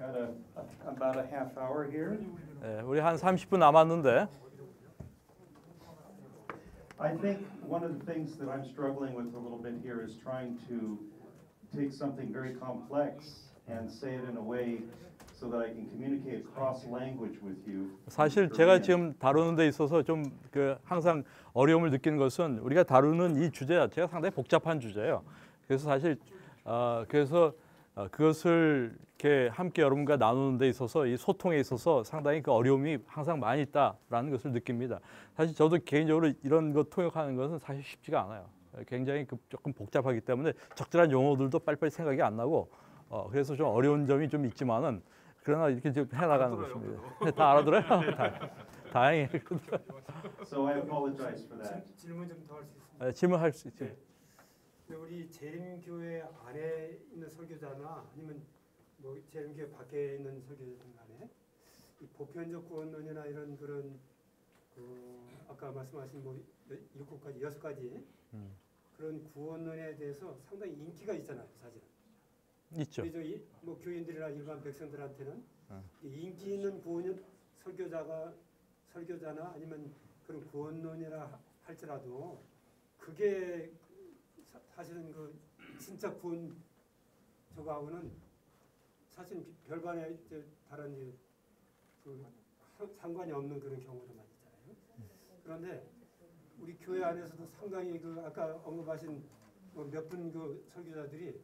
Got about a half hour here. 네, 우리 한 30분 남았는데. I think one of the things that I'm struggling with a little bit here is trying to take something very complex and say it in a way so that I can communicate cross language with you. 사실 제가 지금 다루는 데 있어서 좀 그 항상 어려움을 느끼는 것은 우리가 다루는 이 주제 자체가 상당히 복잡한 주제예요. 그래서 사실 그것을 이렇게 함께 여러분과 나누는 데 있어서 이 소통에 있어서 상당히 그 어려움이 항상 많이 있다라는 것을 느낍니다. 사실 저도 개인적으로 이런 것 통역하는 것은 사실 쉽지가 않아요. 굉장히 조금 복잡하기 때문에 적절한 용어들도 빨리빨리 생각이 안 나고 그래서 좀 어려운 점이 좀 있지만은 그러나 이렇게 좀 해나가는 것입니다. 다 알아들어요? 다행히. So I apologize for that. 질문 좀 더 할 수 있습니다. 질문할 수 있죠. 우리 재림교회 안에 있는 설교자나 아니면 뭐 재림교회 밖에 있는 설교자든 간에 이 보편적 구원론이나 이런 그런 아까 말씀하신 뭐 7가지, 6가지 그런 구원론에 대해서 상당히 인기가 있잖아요, 사실은. 있죠. 우리 뭐 교인들이나 일반 백성들한테는 인기 있는 구원 설교자나 아니면 그런 구원론이라 할지라도 그게 사실은 그 진짜 구원 저거하고는 사실 별반의 다른 그 상관이 없는 그런 경우도 많이 있잖아요. 그런데 우리 교회 안에서도 상당히 그 아까 언급하신 몇 분 그 설교자들이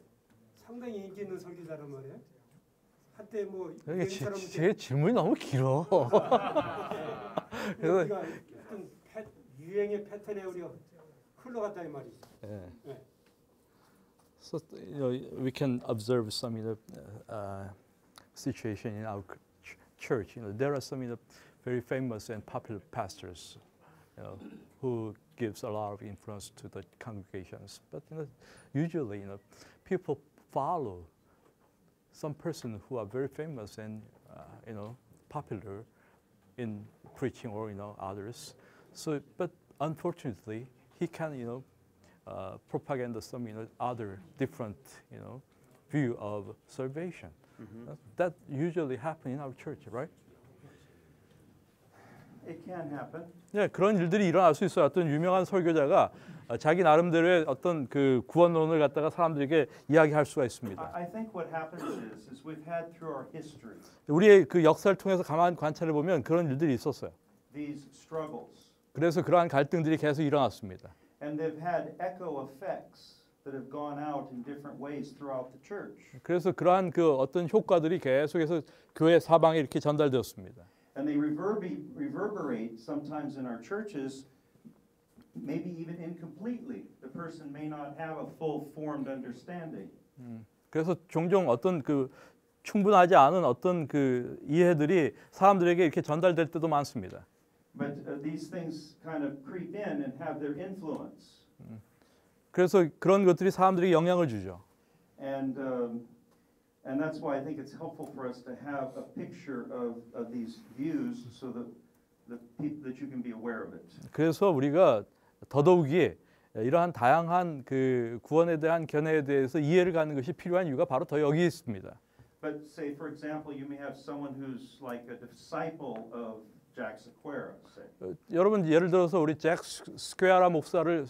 상당히 인기 있는 설교자란 말이에요. 한때 뭐 제 질문이 너무 길어. 그래서 우리가 어떤 유행의 패턴에 우리가 흘러갔다 이 말이죠. 네. So we can observe some situation in our church. There are some very famous and popular pastors, who gives a lot of influence to the congregations. But usually, people follow some person who are very famous and popular in preaching or others. So, but unfortunately, he can propaganda some other different view of salvation. That usually happen in our church, right? It can happen. 네, 그런 일들이 일어날 수 있어요. 어떤 유명한 설교자가 자기 나름대로의 어떤 그 구원론을 갖다가 사람들에게 이야기할 수가 있습니다. I think what happens is we've had through our history. 우리의 그 역사를 통해서 가만 관찰해 보면 그런 일들이 있었어요. These struggles. 그래서 그러한 갈등들이 계속 일어났습니다. And they've had echo effects that have gone out in different ways throughout the church. 그래서 그러한 그 어떤 효과들이 계속해서 교회 사방에 이렇게 전달되었습니다. And they reverberate sometimes in our churches, maybe even incompletely. The person may not have a full formed understanding. 그래서 종종 어떤 그 충분하지 않은 어떤 그 이해들이 사람들에게 이렇게 전달될 때도 많습니다. But these things kind of creep in and have their influence. 그래서 그런 것들이 사람들에게 영향을 주죠. And that's why I think it's helpful for us to have a picture of these views so that you can be aware of it. 그래서 우리가 더더욱이 이러한 다양한 그 구원에 대한 견해에 대해서 이해를 갖는 것이 필요한 이유가 바로 더 여기 있습니다. But say, for example, you may have someone who's like a disciple of Jack Sequeira. Say. 여러분 예를 들어서 우리 잭 스퀘어라 목사를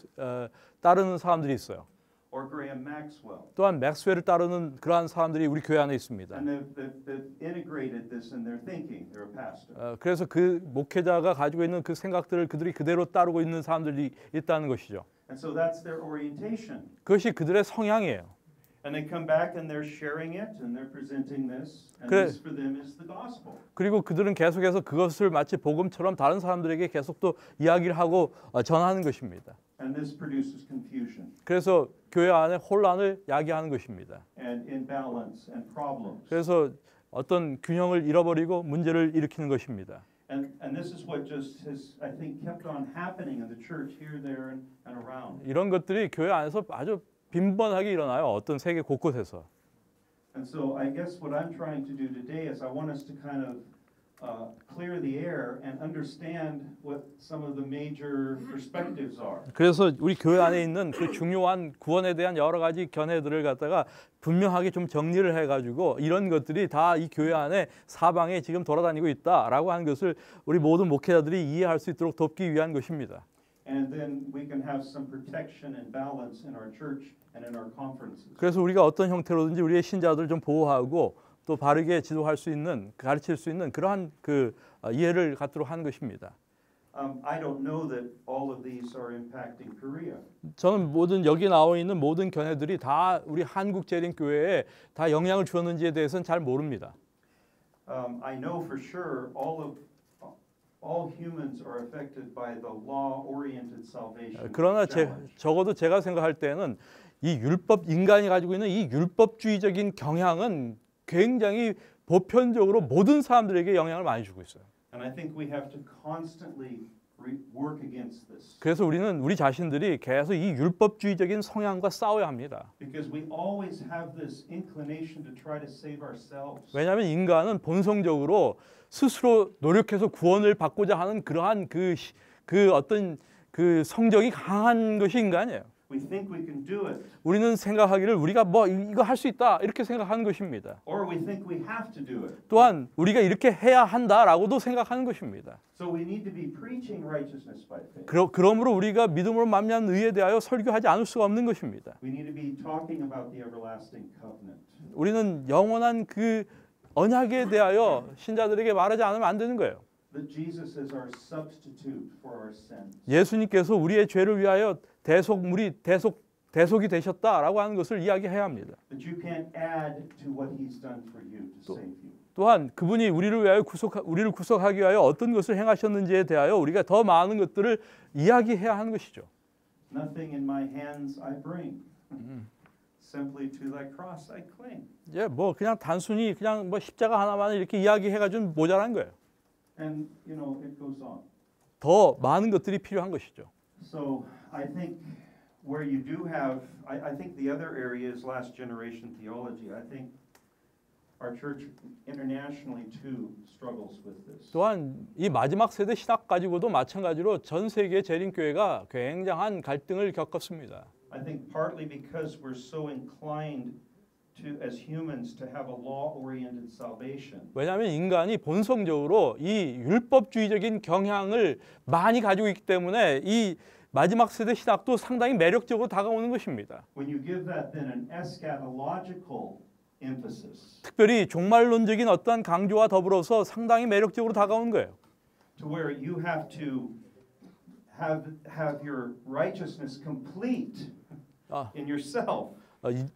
따르는 사람들이 있어요. Or Graham Maxwell. 또한 맥스웰을 따르는 그러한 사람들이 우리 교회 안에 있습니다. And they've integrated this in their thinking. They're a pastor. 그래서 그 목회자가 가지고 있는 그 생각들을 그들이 그대로 따르고 있는 사람들이 있다는 것이죠. And so that's their orientation. 그것이 그들의 성향이에요. And they come back and they're sharing it and they're presenting this. And this for them is the gospel. 그리고 그들은 계속해서 그것을 마치 복음처럼 다른 사람들에게 계속 또 이야기를 하고 전하는 것입니다. And this produces confusion. 그래서 교회 안에 혼란을 야기하는 것입니다. And imbalance and problems. 그래서 어떤 균형을 잃어버리고 문제를 일으키는 것입니다. And this is what just has, I think, kept on happening in the church here, there, and around. 이런 것들이 교회 안에서 아주 빈번하게 일어나요. 어떤 세계 곳곳에서. And so I guess what I'm trying to do today is I want us to kind of clear the air and understand what some of the major perspectives are. 그래서 우리 교회 안에 있는 그 중요한 구원에 대한 여러 가지 견해들을 갖다가 분명하게 좀 정리를 해가지고 이런 것들이 다 이 교회 안에 사방에 지금 돌아다니고 있다라고 하는 것을 우리 모든 목회자들이 이해할 수 있도록 돕기 위한 것입니다. And then we can have some protection and balance in our church and in our conferences. 그래서 우리가 어떤 형태로든지 우리의 신자들을 좀 보호하고 또 바르게 지도할 수 있는, 가르칠 수 있는 그러한 그 이해를 갖도록 하는 것입니다. I don't know that all of these are impacting Korea. 저는 모든 여기 나와 있는 모든 견해들이 다 우리 한국 재림 교회에 다 영향을 주었는지에 대해서는 잘 모릅니다. I know for sure all humans are affected by the law-oriented salvation. 그러나 challenge. 적어도 제가 생각할 때는 이 인간이 가지고 있는 이 율법주의적인 경향은 굉장히 보편적으로 모든 사람들에게 영향을 많이 주고 있어요. And I think we have to constantly work against this. 그래서 우리는 우리 자신들이 계속 이 율법주의적인 성향과 싸워야 합니다. Because we always have this inclination to try to save ourselves. 왜냐하면 인간은 본성적으로 스스로 노력해서 구원을 받고자 하는 그러한 그 어떤 그 성적이 강한 것이 인간이에요. We think we can do it. 우리는 생각하기를 우리가 뭐 이거 할 수 있다 이렇게 생각하는 것입니다. Or we think we have to do it. 또한 우리가 이렇게 해야 한다라고도 생각하는 것입니다. So we need to be preaching righteousness by faith. 그러므로 우리가 믿음으로 말미암는 의에 대하여 설교하지 않을 수가 없는 것입니다. We need to be talking about the everlasting covenant. 우리는 영원한 그 언약에 대하여 신자들에게 말하지 않으면 안 되는 거예요. That Jesus is our substitute for our sins. 예수님께서 우리의 죄를 위하여 대속이 되셨다라고 하는 것을 이야기해야 합니다. That you can't add to what He's done for you to save you. 또한 그분이 우리를 구속하기 위하여 어떤 것을 행하셨는지에 대하여 우리가 더 많은 것들을 이야기해야 하는 것이죠. Nothing in my hands I bring. Simply to thy cross I cling. 예, 뭐 그냥 단순히 그냥 뭐 십자가 하나만 이렇게 이야기해가지고 모자란 거예요. And you know it goes on. 더 많은 것들이 필요한 것이죠. So I think where you do have, I think the other area is last generation theology. I think our church internationally too struggles with this. 또한 이 마지막 세대 신학 가지고도 마찬가지로 전 세계 재림교회가 굉장한 갈등을 겪었습니다. I think partly because we're so inclined to, as humans, to have a law-oriented salvation. 왜냐하면 인간이 본성적으로 이 율법주의적인 경향을 많이 가지고 있기 때문에 이 마지막 세대 신학도 상당히 매력적으로 다가오는 것입니다. When you give that then an eschatological emphasis, 특별히 종말론적인 어떠한 강조와 더불어서 상당히 매력적으로 다가오는 거예요. to where you have to have your righteousness complete in yourself.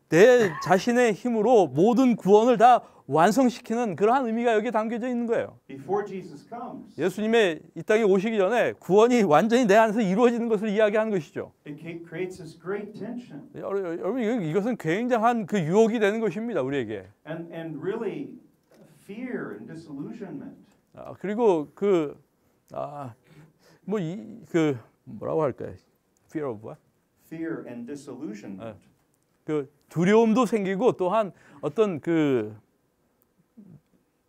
내 자신의 힘으로 모든 구원을 다 완성시키는 그러한 의미가 여기에 담겨져 있는 거예요. Before Jesus comes, 예수님의 이 땅에 오시기 전에 구원이 완전히 내 안에서 이루어지는 것을 이야기하는 것이죠. it creates this great tension. 여러분 이것은 굉장한 그 유혹이 되는 것입니다. 우리에게. And really fear and disillusionment. 그리고 뭐라고 할까요? Fear of what? Fear and disillusionment. 그 두려움도 생기고 또한 어떤 그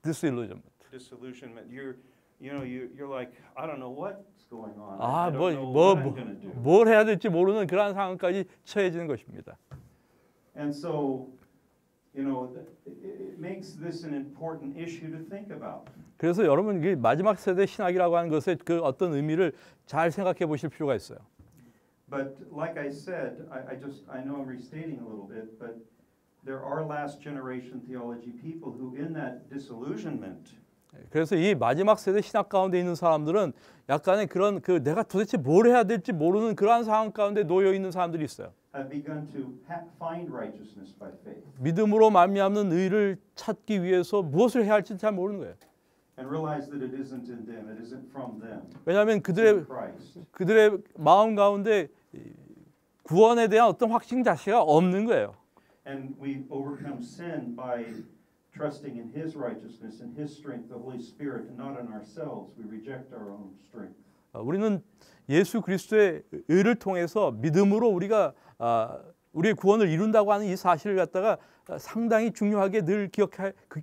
disillusionment. Disillusionment. You're like, I don't know what's going on. I don't know what I'm going to do. 뭘 해야 될지 모르는 그러한 상황까지 처해지는 것입니다. And so, it makes this an important issue to think about. 그래서 여러분 이 마지막 세대 신학이라고 하는 것의 그 어떤 의미를 잘 생각해 보실 필요가 있어요. But like I said, I know I'm restating a little bit, but there are last generation theology people who in that disillusionment 그래서 이 마지막 세대 신학 가운데 있는 사람들은 약간의 그런 그 내가 도대체 뭘 해야 될지 모르는 그러한 상황 가운데 놓여 있는 사람들이 있어요. have begun to find righteousness by faith. 믿음으로 말미암는 의를 찾기 위해서 무엇을 해야 할지 잘 모르는 거예요. And realize that it isn't in them, it isn't from them. 왜냐하면 It's in 그들의 Christ. 마음 가운데 구원에 대한 어떤 확신 자체가 없는 거예요. And we overcome sin by trusting in His righteousness and His strength, the Holy Spirit, and not in ourselves. We reject our own strength. 우리는 예수 그리스도의 의를 통해서 믿음으로 우리가 우리의 구원을 이룬다고 하는 이 사실을 갖다가 상당히 중요하게 늘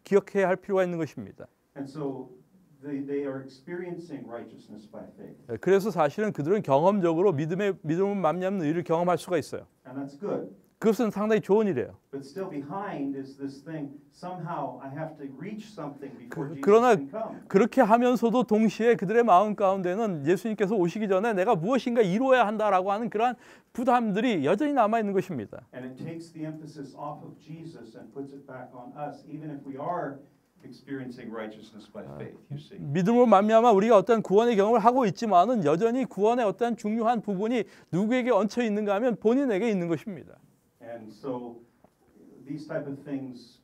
기억해야 할 필요가 있는 것입니다. And so they are experiencing righteousness by faith. 그래서 사실은 그들은 경험적으로 믿음을 말미암는 의를 경험할 수가 있어요. And that's good. 그것은 상당히 좋은 일이에요. But still behind is this thing, somehow I have to reach something before Jesus 그러나 can come. 그렇게 하면서도 동시에 그들의 마음 가운데는 예수님께서 오시기 전에 내가 무엇인가 이루어야 한다라고 하는 그러한 부담들이 여전히 남아 있는 것입니다. And it takes the emphasis off of Jesus and puts it back on us, even if we are experiencing righteousness by faith, you see. 믿음으로 말미암아 우리가 어떤 구원의 경험을 하고 있지만은 여전히 구원의 어떤 중요한 부분이 누구에게 얹혀 있는가 하면 본인에게 있는 것입니다. And so these type of things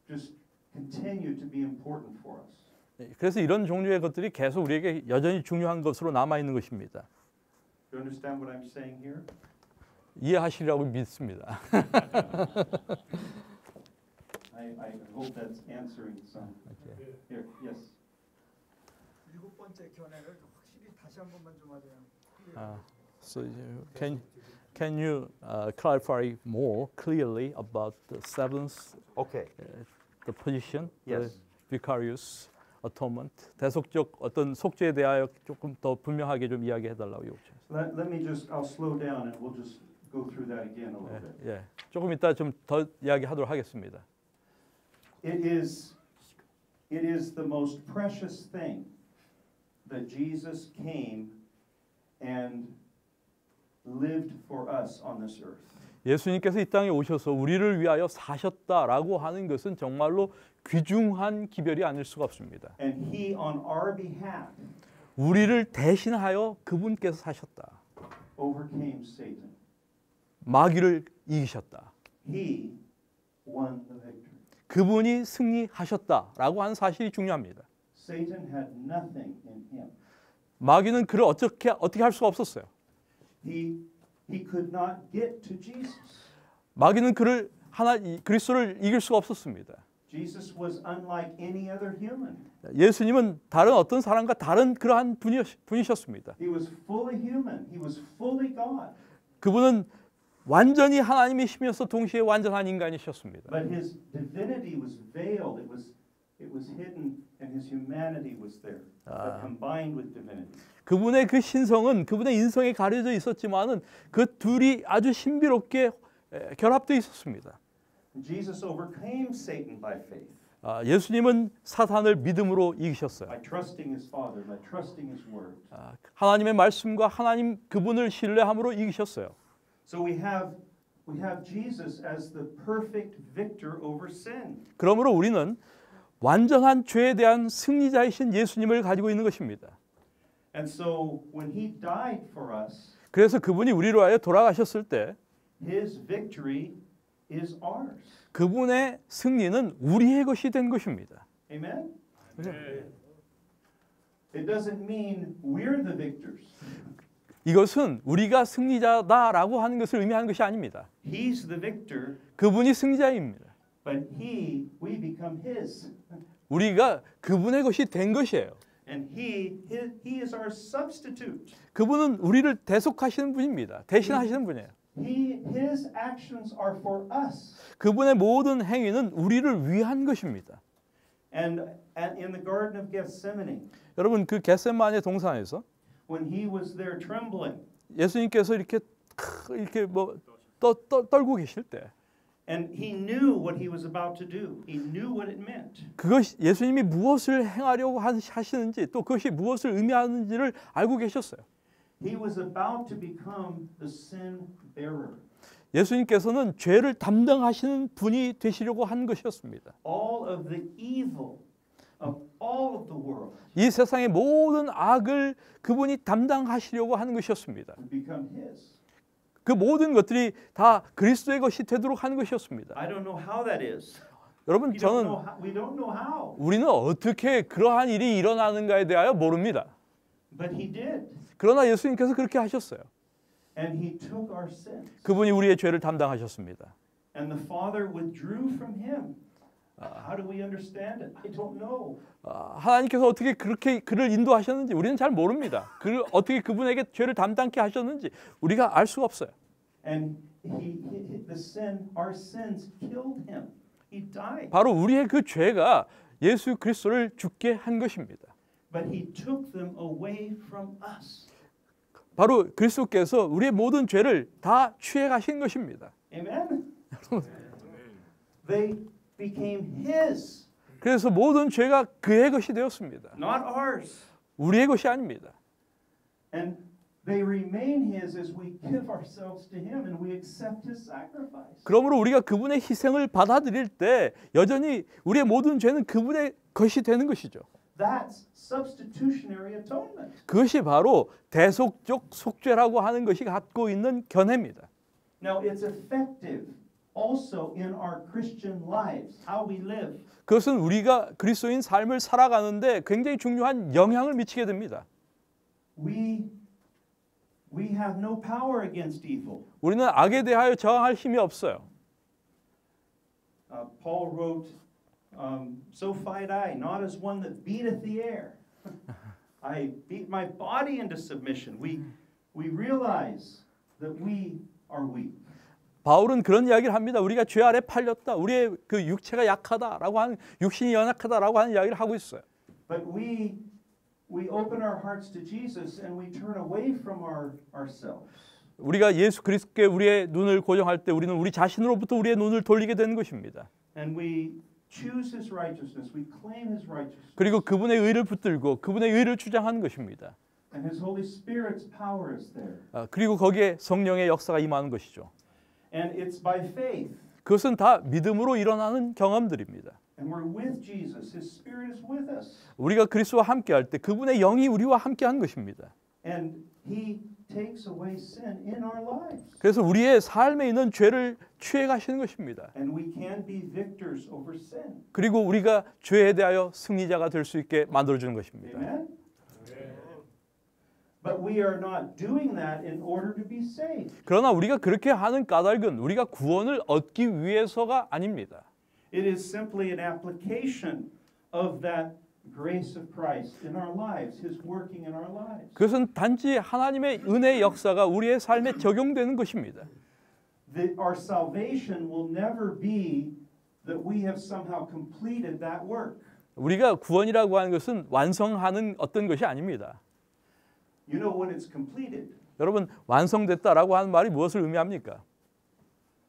just continue to be important for us. 그래서 이런 종류의 것들이 계속 우리에게 여전히 중요한 것으로 남아 있는 것입니다. Do you understand what I'm saying here? 이해하시리라고 믿습니다. I hope that's answering some. Here, yes. 일곱 번째 견해를 확실히 다시 한 번만 좀 하세요. So can you clarify more clearly about the seventh Okay. the position, Yes. the vicarious atonement, 대속적 어떤 속죄에 대하여 조금 더 분명하게 좀 이야기해 달라고 요청. Let me just, I'll slow down and we'll just go through that again a little bit. 예, 조금 이따 좀 더 이야기하도록 하겠습니다. It is the most precious thing that Jesus came and lived for us on this earth. 예수님께서 이 땅에 오셔서 우리를 위하여 사셨다라고 하는 것은 정말로 귀중한 기별이 아닐 수가 없습니다. And he on our behalf 우리를 대신하여 그분께서 사셨다. overcame Satan. 마귀를 이기셨다. He won the victory. 그분이 승리하셨다라고 하는 사실이 중요합니다. Satan had nothing in him. 마귀는 그를 어떻게 할 수가 없었어요. He could not get to Jesus. 마귀는 그리스도를 이길 수가 없었습니다. Jesus was unlike any other human. 예수님은 다른 어떤 사람과 다른 그러한 분이셨습니다. He was fully human. He was fully God. 그분은 완전히 하나님이시면서 동시에 완전한 인간이셨습니다. But his divinity was veiled. It was hidden, and his humanity was there, combined with divinity. 그분의 그 신성은 그분의 인성에 가려져 있었지만은 그 둘이 아주 신비롭게 결합되어 있었습니다. Jesus overcame Satan by faith. 예수님은 사탄을 믿음으로 이기셨어요. By trusting his Father, by trusting his word. 하나님의 말씀과 하나님 그분을 신뢰함으로 이기셨어요. So we have Jesus as the perfect victor over sin. 그러므로 우리는 완전한 죄에 대한 승리자이신 예수님을 가지고 있는 것입니다. And so when he died for us, 그래서 그분이 우리로 하여 돌아가셨을 때 his victory is ours. 그분의 승리는 우리의 것이 된 것입니다. Amen? It doesn't mean we're the victors. 이것은 우리가 승리자다라고 하는 것을 의미하는 것이 아닙니다. He's the victor, 그분이 승리자입니다. but we become his. 우리가 그분의 것이 된 것이에요. And he is our substitute. 그분은 우리를 대속하시는 분입니다. 대신하시는 분이에요. His actions are for us. 그분의 모든 행위는 우리를 위한 것입니다. And in the Garden of Gethsemane, 여러분 그 겟세마네 동산에서 when he was there trembling, 예수님께서 이렇게 떨고 계실 때 and he knew what he was about to do. He knew what it meant. 그것이 예수님이 무엇을 행하려고 하시는지 또 그것이 무엇을 의미하는지를 알고 계셨어요. He was about to become the sin bearer. 예수님께서는 죄를 담당하시는 분이 되시려고 한 것이었습니다. All of the evil of all of the world 이 세상의 모든 악을 그분이 담당하시려고 하는 것이었습니다. would become his. 그 모든 것들이 다 그리스도의 것이 되도록 하는 것이었습니다. I don't know how that is. 여러분 We don't know how. 우리는 어떻게 그러한 일이 일어나는가에 대하여 모릅니다. But he did. 그러나 예수님께서 그렇게 하셨어요. And he took our sins. 그분이 우리의 죄를 담당하셨습니다. And the Father withdrew from him. How do we understand it? I don't know. 하나님께서 어떻게 그렇게 그를 인도하셨는지 우리는 잘 모릅니다. 어떻게 그분에게 죄를 담당케 하셨는지 우리가 알 수가 없어요. And our sins killed him. He died. 바로 우리의 그 죄가 예수 그리스도를 죽게 한 것입니다. but he took them away from us. 바로 그리스도께서 우리의 모든 죄를 다 취해 가신 것입니다. Amen? They became his, 그래서 모든 죄가 그의 것이 되었습니다. not ours. 우리의 것이 아닙니다. And they remain his as we give ourselves to him and we accept his sacrifice. 그러므로 우리가 그분의 희생을 받아들일 때 여전히 우리의 모든 죄는 그분의 것이 되는 것이죠. That's substitutionary atonement. 그것이 바로 대속적 속죄라고 하는 것이 갖고 있는 견해입니다. Now it's effective also in our Christian lives, how we live. 그것은 우리가 그리스도인 삶을 살아가는데 굉장히 중요한 영향을 미치게 됩니다. We have no power against evil. 우리는 악에 대하여 저항할 힘이 없어요. Paul wrote, "So fight I, not as one that beateth the air. I beat my body into submission." We realize that we are weak. 바울은 그런 이야기를 합니다. 우리가 죄 아래 팔렸다. 우리의 그 육체가 약하다라고 하는 육신이 연약하다라고 하는 이야기를 하고 있어요. But we open our hearts to Jesus and we turn away from ourselves. 우리가 예수 그리스도께 우리의 눈을 고정할 때 우리는 우리 자신으로부터 우리의 눈을 돌리게 되는 것입니다. And we choose his righteousness. We claim his righteousness. 그리고 그분의 의를 붙들고 그분의 의를 주장하는 것입니다. And his Holy Spirit's power is there. 그리고 거기에 성령의 역사가 임하는 것이죠. And it's by faith. 그것은 다 믿음으로 일어나는 경험들입니다. And we're with Jesus. His Spirit is with us. 우리가 그리스도와 함께할 때 그분의 영이 우리와 함께한 것입니다. And he takes away sin in our lives. 그래서 우리의 삶에 있는 죄를 취해 가시는 것입니다. And we can be victors over sin. 그리고 우리가 죄에 대하여 승리자가 될 수 있게 만들어 주는 것입니다. Amen? But we are not doing that in order to be saved. 그러나 우리가 그렇게 하는 까닭은 우리가 구원을 얻기 위해서가 아닙니다. It is simply an application of that grace of Christ in our lives, his working in our lives. 그것은 단지 하나님의 은혜의 역사가 우리의 삶에 적용되는 것입니다. Our salvation will never be that we have somehow completed that work. 우리가 구원이라고 하는 것은 완성하는 어떤 것이 아닙니다. You know when it's completed? 여러분 완성됐다라고 하는 말이 무엇을 의미합니까?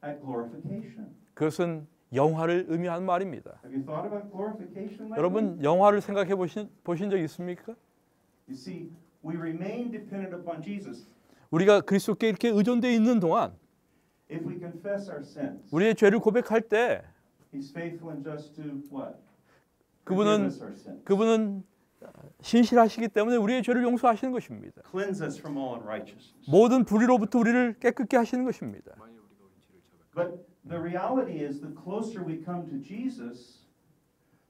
At glorification. 그것은 영화를 의미하는 말입니다. Have you thought about glorification lately? 여러분 영화를 생각해 보신 적 있습니까? You see, we remain dependent upon Jesus. 우리가 그리스도께 이렇게 의존되어 있는 동안 If we confess our sins, 우리의 죄를 고백할 때 he's faithful and just to what? 그분은 Forgive us our sins. 그분은 신실하시기 때문에 우리의 죄를 용서하시는 것입니다. Cleanse us from all unrighteousness. 모든 불의로부터 우리를 깨끗게 하시는 것입니다. But the reality is the closer we come to Jesus,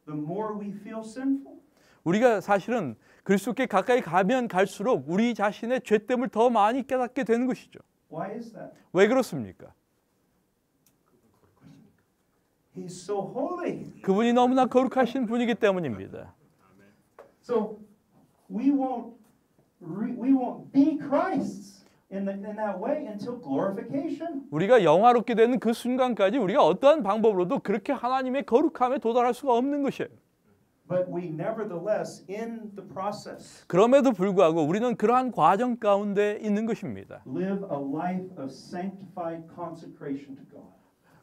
the more we feel sinful. 우리가 사실은 그리스도께 가까이 가면 갈수록 우리 자신의 죄됨을 더 많이 깨닫게 되는 것이죠. Why is that? 왜 그렇습니까? He's so holy. 그분이 너무나 거룩하신 분이기 때문입니다. So we won't be Christ's in that way until glorification. 우리가 영화롭게 되는 그 순간까지 우리가 어떠한 방법으로도 그렇게 하나님의 거룩함에 도달할 수가 없는 것이에요. But we nevertheless in the process 그럼에도 불구하고 우리는 그러한 과정 가운데 있는 것입니다. live a life of sanctified consecration to God.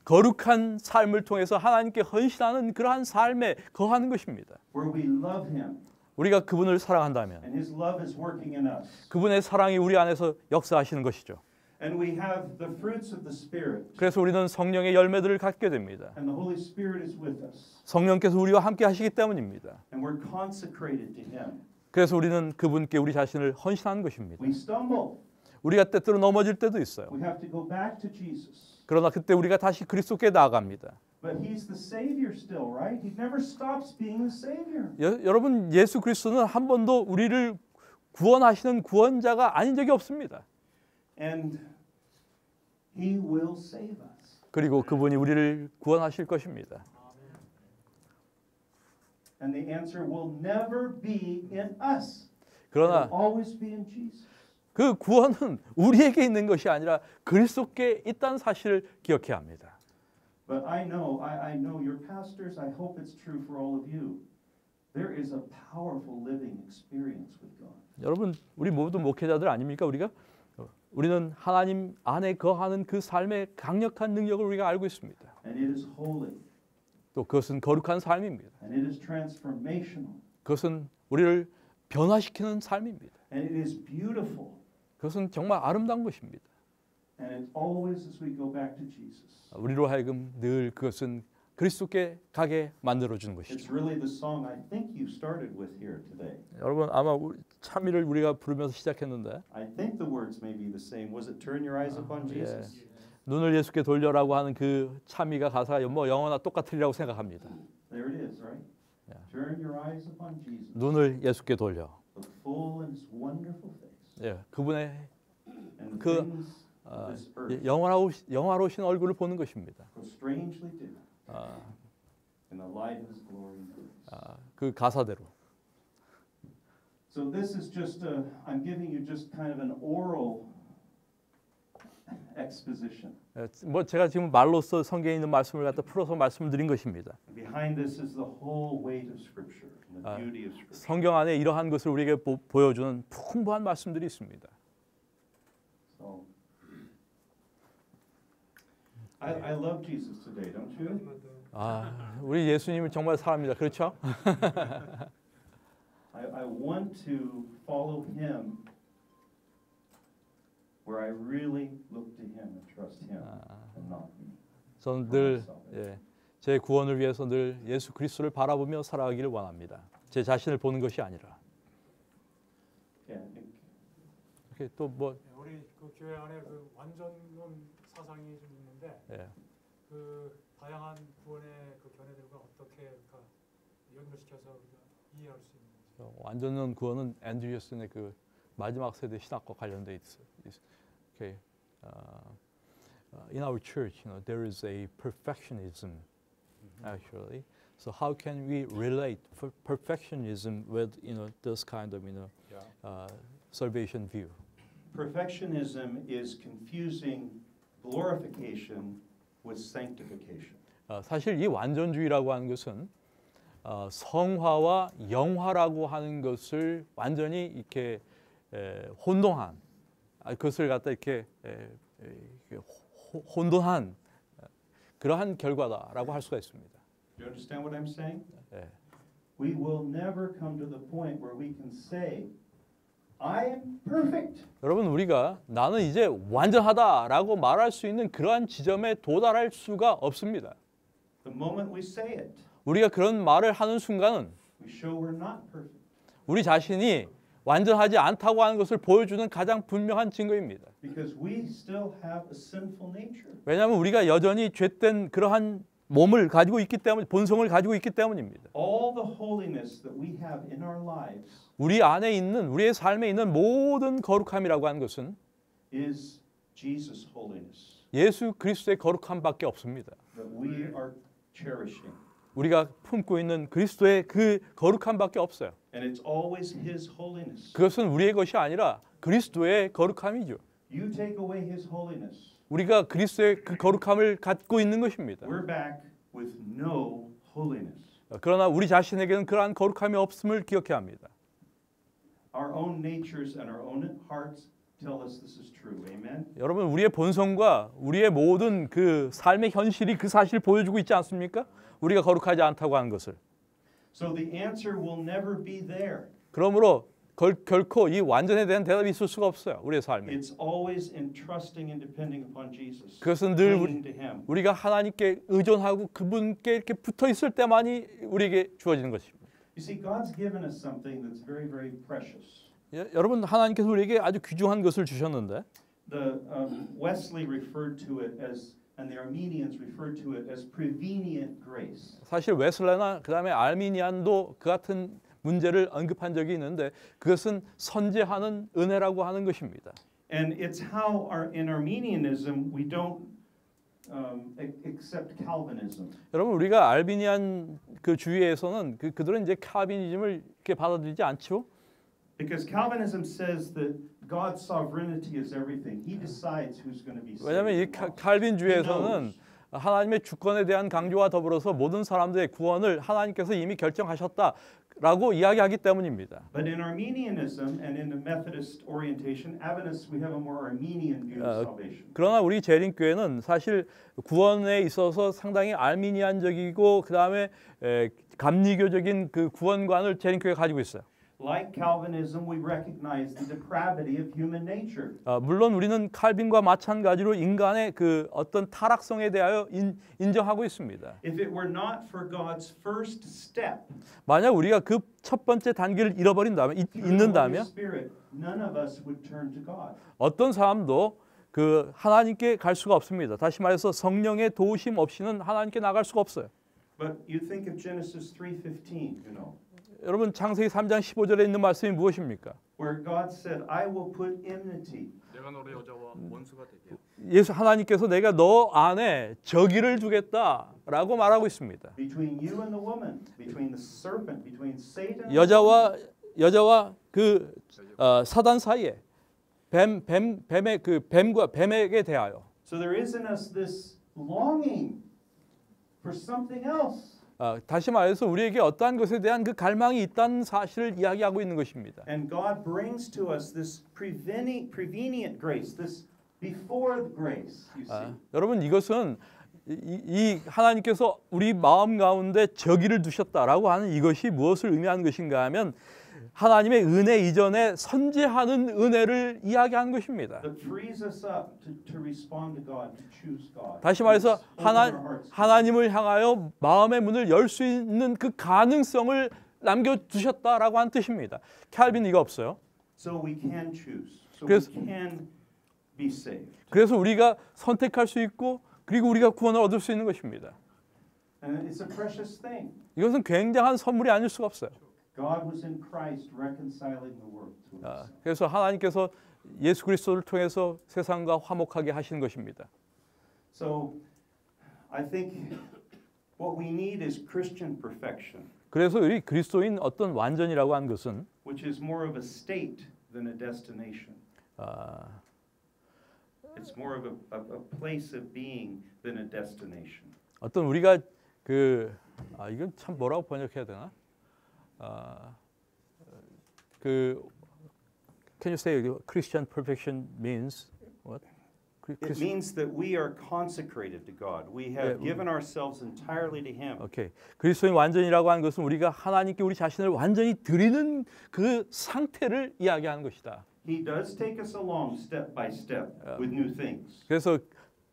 거룩한 삶을 통해서 하나님께 헌신하는 그러한 삶에 거하는 것입니다. Where we love him 우리가 그분을 사랑한다면 and his love is working in us. 그분의 사랑이 우리 안에서 역사하시는 것이죠. And we have the fruits of the Spirit. 그래서 우리는 성령의 열매들을 갖게 됩니다. And the Holy Spirit is with us. 성령께서 우리와 함께 하시기 때문입니다. And we're consecrated to him. 그래서 우리는 그분께 우리 자신을 헌신하는 것입니다. We stumble. 우리가 때때로 넘어질 때도 있어요. We have to go back to Jesus. 그러나 그때 우리가 다시 그리스도께 나아갑니다. But he's the Savior still, right? He never stops being the Savior. 여러분 예수 그리스도는 한 번도 우리를 구원하시는 구원자가 아닌 적이 없습니다. And he will save us. 그리고 그분이 우리를 구원하실 것입니다. And the answer will never be in us. It 그러나 will always be in Jesus. 그 구원은 우리에게 있는 것이 아니라 그리스도께 있다는 사실을 기억해야 합니다. But I know your pastors, I hope it's true for all of you. there is a powerful living experience with God. 여러분, 우리 모두 목회자들 아닙니까? 우리는 하나님 안에 거하는 그 삶의 강력한 능력을 우리가 알고 있습니다. And it is holy. 또 그것은 거룩한 삶입니다. And it is transformational. 그것은 우리를 변화시키는 삶입니다. And it is beautiful. 그것은 정말 아름다운 것입니다. And it's always as we go back to Jesus. 우리로 하여금 늘 그것은 그리스도께 가게 만들어주는 It's 것이죠. really the song I think you started with here today. 여러분 아마 참이를 우리가 부르면서 시작했는데 I think the words may be the same. Was it turn your eyes upon Jesus? 눈을 예수께 돌려라고 하는 그 참이가 가사가 뭐 영어나 똑같으리라고 생각합니다. There it is, right? Yeah. Turn your eyes upon Jesus. 눈을 예수께 돌려. Look full in his wonderful face. 예, 그분의 And the 그, things of this earth 영화로우신 얼굴을 보는 것입니다. go strangely dim in the light of his glory and grace. 그 가사대로. So this is just I'm giving you just kind of an oral exposition. 뭐 제가 지금 말로써 성경에 있는 말씀을 갖다 풀어서 말씀을 드린 것입니다. Behind this is the whole weight of Scripture and the beauty of Scripture. 성경 안에 이러한 것을 우리에게 보여주는 풍부한 말씀들이 있습니다. So I love Jesus today, don't you? 우리 예수님을 정말 사랑합니다. 그렇죠? I want to follow Him where I really look to Him and trust Him and not me. 저는 늘 제 구원을 위해서 늘 예수 그리스도를 바라보며 살아가기를 원합니다. 제 자신을 보는 것이 아니라. 또 뭐 우리 그 교회 안에 그 완전론 사상이 좀 있는데 그 다양한 구원의 그 견해들과 어떻게 연결시켜서 우리가 이해할 수 있는지. 완전한 구원은 앤드류슨의 그 마지막 세대 신학과 관련돼 있어요. Okay. In our church, there is a perfectionism, actually. So how can we relate perfectionism with, this kind of, salvation view? Perfectionism is confusing glorification with sanctification. 사실 이 완전주의라고 하는 것은 성화와 영화라고 하는 것을 완전히 이렇게 혼동한 그것을 갖다 이렇게 혼돈한 그러한 결과다라고 할 수가 있습니다. Do you understand what I'm saying? 예. We will never come to the point where we can say, I am perfect. 여러분 우리가 나는 이제 완전하다라고 말할 수 있는 그러한 지점에 도달할 수가 없습니다. The moment we say it, 우리가 그런 말을 하는 순간은 we show we're not perfect. 우리 자신이 완전하지 않다고 하는 것을 보여주는 가장 분명한 증거입니다. Because we still have a sinful nature. 왜냐하면 우리가 여전히 죄된 그러한 몸을 가지고 있기 때문, 본성을 가지고 있기 때문입니다. All the holiness that we have in our lives 우리 안에 있는, 우리의 삶에 있는 모든 거룩함이라고 하는 것은 is Jesus' holiness 예수 그리스도의 거룩함밖에 없습니다. that we are cherishing. 우리가 품고 있는 그리스도의 그 거룩함밖에 없어요. And it's always His holiness. 그것은 우리의 것이 아니라 그리스도의 거룩함이죠. You take away His holiness, 우리가 그리스도의 그 거룩함을 갖고 있는 것입니다. we're back with no holiness. 그러나 우리 자신에게는 그러한 거룩함이 없음을 기억해야 합니다. Our own natures and our own hearts tell us this is true. Amen. 여러분 우리의 본성과 우리의 모든 그 삶의 현실이 그 사실을 보여주고 있지 않습니까? 우리가 거룩하지 않다고 하는 것을. So the answer will never be there. 그러므로 결코 이 완전에 대한 대답이 있을 수가 없어요. 우리의 삶에. It's always in trusting and depending upon Jesus. 그것은 늘 clinging to Him. 우리가 하나님께 의존하고 그분께 이렇게 붙어 있을 때만이 우리에게 주어지는 것입니다. You see, God's given us something that's very, very precious. 여러분 하나님께서 우리에게 아주 귀중한 것을 주셨는데 The Wesley referred to it as, and the Armenians referred to it as prevenient grace. 사실 웨슬레나 그다음에 알미니안도 그 같은 문제를 언급한 적이 있는데 그것은 선제하는 은혜라고 하는 것입니다. And it's how in Armenianism we don't accept Calvinism. 여러분 우리가 알비니안 그 주의에서는 그들은 이제 칼빈이즘을 이렇게 받아들이지 않죠. Because Calvinism says that God's sovereignty is everything. He decides who's going to be saved. 왜냐하면 이 칼빈주의에서는 하나님의 주권에 대한 강조와 더불어서 모든 사람들의 구원을 하나님께서 이미 결정하셨다. 라고 이야기하기 때문입니다. But in Arminianism and in the Methodist orientation, Adventists, we have a more Armenian view of salvation. 그러나 우리 재림교회는 사실 구원에 있어서 상당히 알미니안적이고 그 다음에 감리교적인 그 구원관을 재림교회가 가지고 있어요. Like Calvinism, we recognize the depravity of human nature. 물론 우리는 칼빈과 마찬가지로 인간의 그 어떤 타락성에 대하여 인정하고 있습니다. If it were not for God's first step, 만약 우리가 그 첫 번째 단계를 잃어버린다면, through the Holy 잊는다면 Spirit, none of us would turn to God. 어떤 사람도 그 하나님께 갈 수가 없습니다. 다시 말해서 성령의 도우심 없이는 하나님께 나갈 수가 없어요. But you think of Genesis 3:15, you know, 여러분 창세기 3장 15절에 있는 말씀이 무엇입니까? where God said, "I will put enmity." 내가 너를 여자와 원수가 되게 예수 하나님께서 내가 너 안에 저기를 두겠다라고 말하고 있습니다. Between you and the woman, between the serpent, between Satan. 여자와 그 사단 사이에 뱀의 그 뱀과 뱀에게 대하여. So there is in us this longing for something else. 다시 말해서 우리에게 어떠한 것에 대한 그 갈망이 있다는 사실을 이야기하고 있는 것입니다. And God brings to us this prevenient grace, this before the grace, you see. 여러분 이것은 이 하나님께서 우리 마음 가운데 저기를 두셨다라고 하는 이것이 무엇을 의미하는 것인가 하면 하나님의 은혜 이전에 선제하는 은혜를 이야기하는 것입니다. That frees us up to respond to God, to choose God. 다시 말해서 Open our hearts. 하나님을 향하여 마음의 문을 열 수 있는 그 가능성을 남겨두셨다라고 하는 뜻입니다. 칼빈 이거 없어요. So we can choose. So 그래서- we can be saved. 그래서 우리가 선택할 수 있고 그리고 우리가 구원을 얻을 수 있는 것입니다. And it's a precious thing. 이것은 굉장한 선물이 아닐 수가 없어요. God was in Christ reconciling the world to himself. 그래서 하나님께서 예수 그리스도를 통해서 세상과 화목하게 하시는 것입니다. So I think what we need is Christian perfection, 그래서 우리 그리스도인 어떤 완전이라고 하는 것은 which is more of a state than a destination. It's more of a place of being than a destination. 어떤 우리가 이건 참 뭐라고 번역해야 되나? Can you say Christian perfection means what? It means that we are consecrated to God. We have given ourselves entirely to Him. 오케이. 그리스도인 완전이라고 하는 것은 우리가 하나님께 우리 자신을 완전히 드리는 그 상태를 이야기하는 것이다. He does take us along step by step with new things. 그래서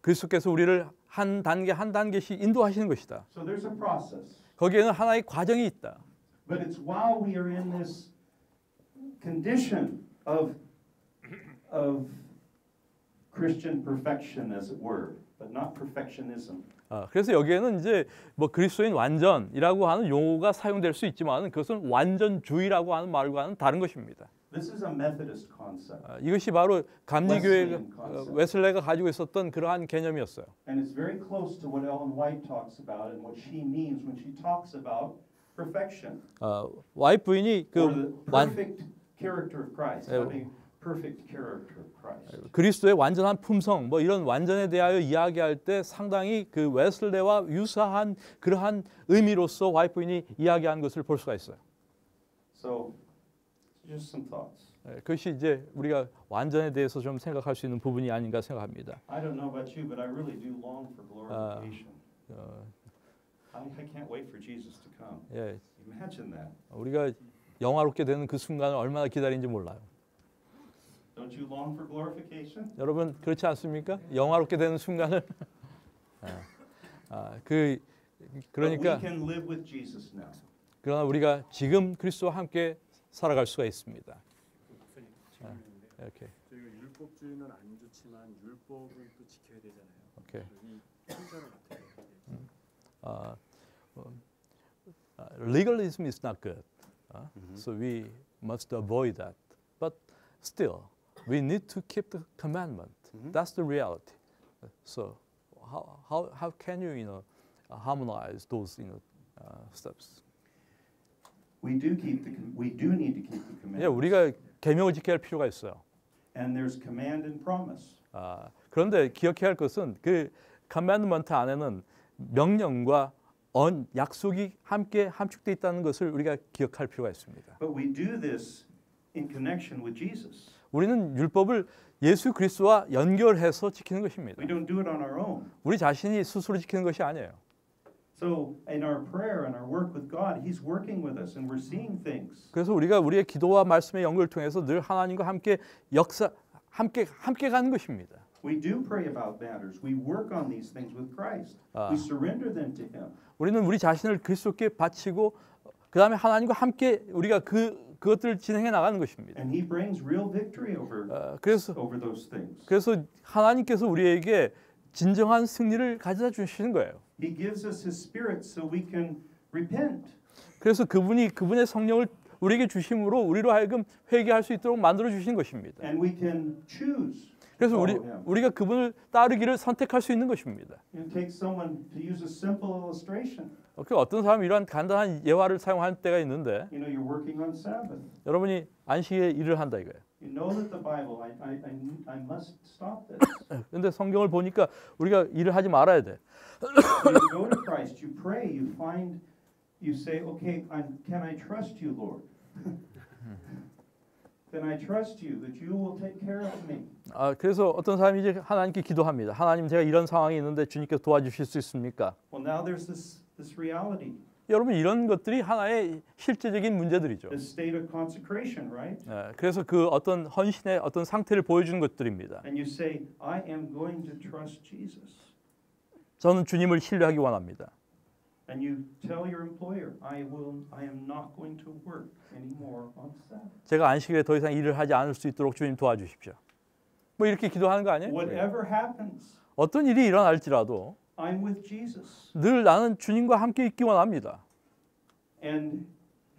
그리스도께서 우리를 한 단계 한 단계씩 인도하시는 것이다. So there's a process. 거기에는 하나의 과정이 있다. But it's while we are in this condition of Christian perfection, as it were, but not perfectionism. 그래서 여기에는 이제 뭐 그리스도인 완전이라고 하는 용어가 사용될 수 있지만 그것은 완전주의라고 하는 말과는 다른 것입니다. This is a Methodist concept, 이것이 바로 감리교회 Wesleyan concept. 웨슬레가 가지고 있었던 그러한 개념이었어요. and it's very close to what Ellen White talks about and what she means when she talks about perfection, 와이프 부인이 or the 그 완, perfect character of Christ, having perfect character of Christ. 그리스도의 완전한 품성 뭐 이런 완전에 대하여 이야기할 때 상당히 그 웨슬레와 유사한 그러한 의미로서 와이프 부인이 이야기한 것을 볼 수가 있어요. So, just some thoughts. 그것이 이제 우리가 완전에 대해서 좀 생각할 수 있는 부분이 아닌가 생각합니다. I don't know about you, but I really do long for glorification. I can't wait for Jesus to come. 예, Imagine that. 우리가 영화롭게 되는 그 순간을 얼마나 기다리는지 몰라요. Don't you long for glorification? 여러분 그렇지 않습니까? 영화롭게 되는 순간을 그러니까 But we can live with Jesus now. 그러나 우리가 지금 그리스도와 함께 살아갈 수가 있습니다. 목사님 질문인데 이렇게 저희가 율법주의는 안 좋지만 율법은 또 지켜야 되잖아요. 오케이. 이 혼자를 어떻게 해야 되지? legalism is not good, so we must avoid that. But still, we need to keep the commandment. That's the reality. So how can you harmonize those steps? We do need to keep the 예, commandments. 우리가 계명을 지켜야 할 필요가 있어요. And there's command and promise. 그런데 기억해야 할 것은 그 commandment 안에는 명령과 약속이 함께 함축되어 있다는 것을 우리가 기억할 필요가 있습니다. But we do this in connection with Jesus. 우리는 율법을 예수 그리스도와 연결해서 지키는 것입니다. We don't do it on our own. 우리 자신이 스스로 지키는 것이 아니에요. So in our prayer and our work with God, He's working with us and we're seeing things. 그래서 우리가 우리의 기도와 말씀의 연결을 통해서 늘 하나님과 함께 함께 가는 것입니다. We do pray about matters. We work on these things with Christ. We surrender them to Him. 우리는 우리 자신을 그리스도께 바치고 그 다음에 하나님과 함께 우리가 그것들을 진행해 나가는 것입니다. And He brings real victory over those things. 그래서 하나님께서 우리에게 진정한 승리를 가져다 주시는 거예요. He gives us His Spirit so we can repent. 그래서 그분의 성령을 우리에게 주심으로 우리로 하여금 회개할 수 있도록 만들어 주신 것입니다. And we can choose. 그래서 우리가 그분을 따르기를 선택할 수 있는 것입니다. You take someone to use a simple illustration. 어떤 사람이 이러한 간단한 예화를 사용하는 때가 있는데, You know, you're working on Sabbath. 여러분이 안식일에 일을 한다 이거예요. You know that the Bible, I must stop this. 그런데 성경을 보니까 우리가 일을 하지 말아야 돼. When you go to Christ, you pray, you say, okay, can I trust you, Lord? Can I trust you that you will take care of me? 그래서 어떤 사람이 이제 하나님께 기도합니다. 하나님, 제가 이런 상황이 있는데 주님께서 도와주실 수 있습니까? Well, now there's this reality. 여러분, 이런 것들이 하나의 실제적인 문제들이죠. The state of consecration, right? 그래서 그 어떤 헌신의 어떤 상태를 보여주는 것들입니다. And you say, I am going to trust Jesus. 저는 주님을 신뢰하기 원합니다. And you tell your employer, I am not going to work anymore on Sabbath. 제가 안식일에 더 이상 일을 하지 않을 수 있도록 주님 도와주십시오. 뭐 이렇게 기도하는 거 아니에요? Whatever happens, 어떤 일이 일어날지라도 I'm with Jesus. 늘 나는 주님과 함께 있기 원합니다. And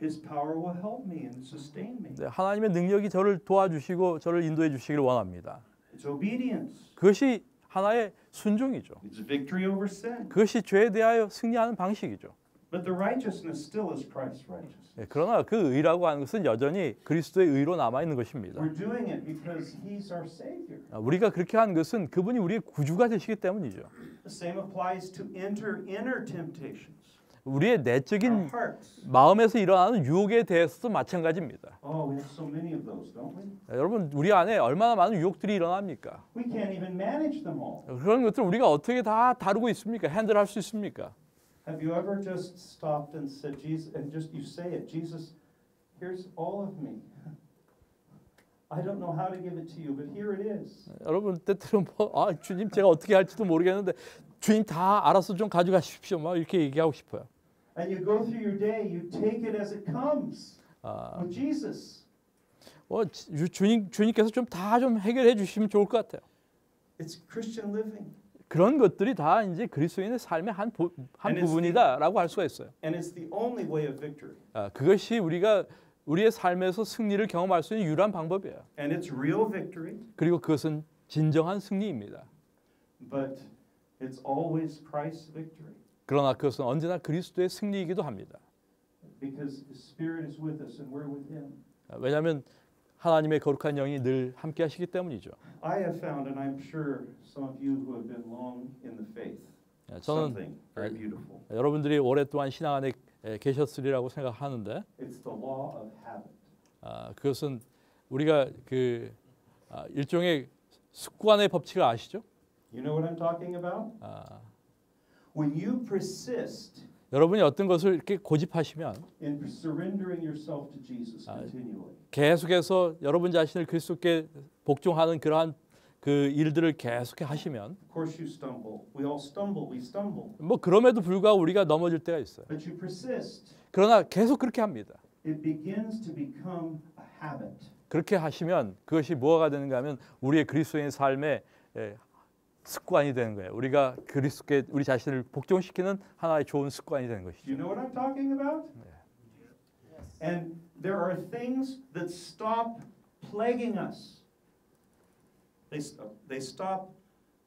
His power will help me and sustain me. 하나님의 능력이 저를 도와주시고 저를 인도해 주시기를 원합니다. It's obedience. 그것이 하나의 순종이죠. It's victory over sin. 그것이 죄에 대하여 승리하는 방식이죠. But the righteousness still is Christ's righteousness. 그러나 그 의라고 하는 것은 여전히 그리스도의 의로 남아 있는 것입니다. We're doing it because He's our Savior. 우리가 그렇게 하는 것은 그분이 우리의 구주가 되시기 때문이죠. The same applies to inner temptations. 우리의 내적인 Our hearts. 마음에서 일어나는 유혹에 대해서도 마찬가지입니다. Oh, we have so many of those, don't we? 여러분, 우리 안에 얼마나 많은 유혹들이 일어납니까? We can't even manage them all. 그런 것들 우리가 어떻게 다 다루고 있습니까? 핸들할 수 있습니까? Have you ever just stopped and said, Jesus, and just you say it, Jesus, here's all of me. I don't know how to give it to you, but here it is. 여러분, 때때로 주님 제가 어떻게 할지도 모르겠는데 주님 다 알아서 좀 가져가십시오. 막 이렇게 얘기하고 싶어요. And you go through your day, you take it as it comes with Jesus. 주님께서 좀 다 좀 해결해 주시면 좋을 것 같아요. It's Christian living. 그런 것들이 다 이제 그리스도인의 삶의 한 부분이다라고 할 수가 있어요. And it's the only way of victory. 그것이 우리의 삶에서 승리를 경험할 수 있는 유일한 방법이에요. And it's real victory. 그리고 그것은 진정한 승리입니다. But it's always Christ's victory. 그러나 그것은 언제나 그리스도의 승리이기도 합니다. Because His Spirit is with us and we're with Him. 왜냐하면 하나님의 거룩한 영이 늘 함께 하시기 때문이죠. I have found, and I'm sure some of you who have been long in the faith, 저는 something very beautiful. 여러분들이 오랫동안 신앙 안에 계셨으리라고 생각하는데 It's the law of habit. 그것은 우리가 일종의 습관의 법칙을 아시죠? You know what I'm talking about? When you persist 여러분이 어떤 것을 이렇게 고집하시면 in surrendering yourself to Jesus continually, 계속해서 여러분 자신을 그리스도께 복종하는 그러한 그 일들을 계속 하시면 of course you stumble. We all stumble. We stumble. 뭐 그럼에도 불구하고 우리가 넘어질 때가 있어요. But you persist. 그러나 계속 그렇게 합니다. It begins to become a habit. 그렇게 하시면 그것이 뭐가 되는가 하면 우리의 그리스도인 삶의 습관이 되는 거예요. 우리가 그리스도께 우리 자신을 복종시키는 하나의 좋은 습관이 되는 것이죠. Do you know what I'm talking about? And there are things that stop plaguing us. They stop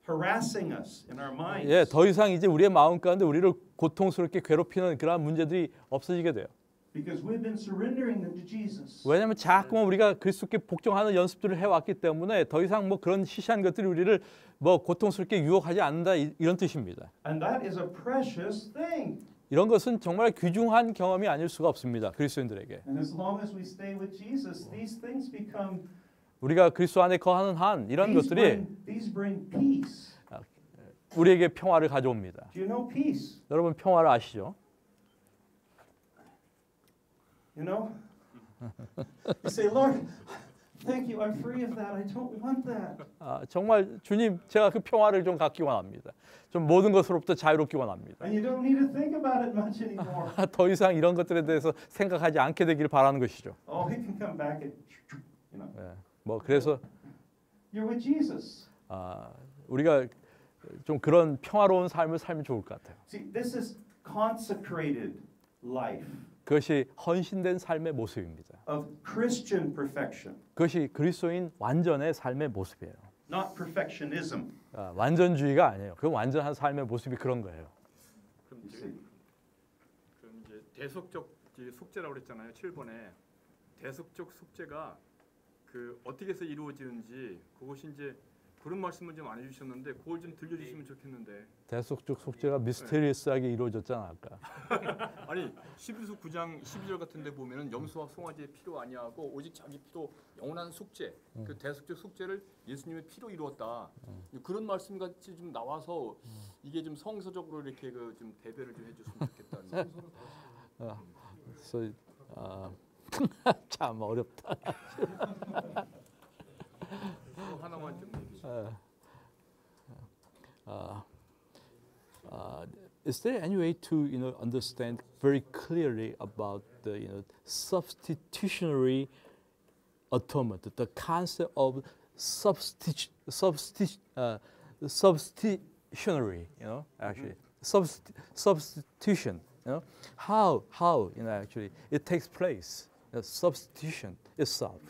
harassing us in our minds. 더 이상 이제 우리의 마음 가운데 우리를 고통스럽게 괴롭히는 그러한 문제들이 없어지게 돼요. Because we've been surrendering them to Jesus. 왜냐하면 자꾸만 우리가 그리스도께 복종하는 연습들을 해왔기 때문에 더 이상 뭐 그런 시시한 것들이 우리를 뭐 고통스럽게 유혹하지 않는다 이런 뜻입니다. And that is a precious thing. 이런 것은 정말 귀중한 경험이 아닐 수가 없습니다. 그리스도인들에게. And as long as we stay with Jesus, these things become 우리가 그리스도 안에 거하는 한 이런 것들이 these bring peace. 우리에게 평화를 가져옵니다. Do you know peace? 여러분 평화를 아시죠? You know? You say, Lord, thank you, I'm free of that. I don't want that. 정말 주님, 제가 그 평화를 좀 갖기 원합니다. 좀 모든 것으로부터 자유롭기 원합니다. And you don't need to think about it much anymore. 더 이상 이런 것들에 대해서 생각하지 않게 되기를 바라는 것이죠. Oh, he can come back and, you know. 예, 뭐 그래서 You're with Jesus. 우리가 좀 그런 평화로운 삶을 살면 좋을 것 같아요. See, this is consecrated life 그것이 헌신된 삶의 모습입니다. of Christian perfection, 그것이 그리스도인 완전의 삶의 모습이에요. not perfectionism. 완전주의가 아니에요. 그 완전한 삶의 모습이 그런 거예요. 그럼 You 이제, see. 그럼 이제 대속적 속죄라고 그랬잖아요. 7번에 대속적 속죄가 그 어떻게 해서 이루어지는지 그것이 이제 그런 말씀을 좀 안 해주셨는데 그걸 좀 들려주시면 좋겠는데. 대속적 속죄가 미스테리어스하게 이루어졌잖아 아까. 아니 11수 9장 12절 같은 데 보면은 염소와 송아지의 피로 아니하고 오직 자기 피로 영원한 속죄 그 대속적 속죄를 예수님의 피로 이루었다. 그런 말씀 같이 좀 나와서 이게 좀 성서적으로 이렇게 그 좀 대배를 좀 해줬으면 좋겠다는. 그래서 참 어렵다. 하나만 좀 얘기해. Is there any way to understand very clearly about the substitutionary atonement, the concept of substitutionary, actually substitution, how actually it takes place, the substitution itself,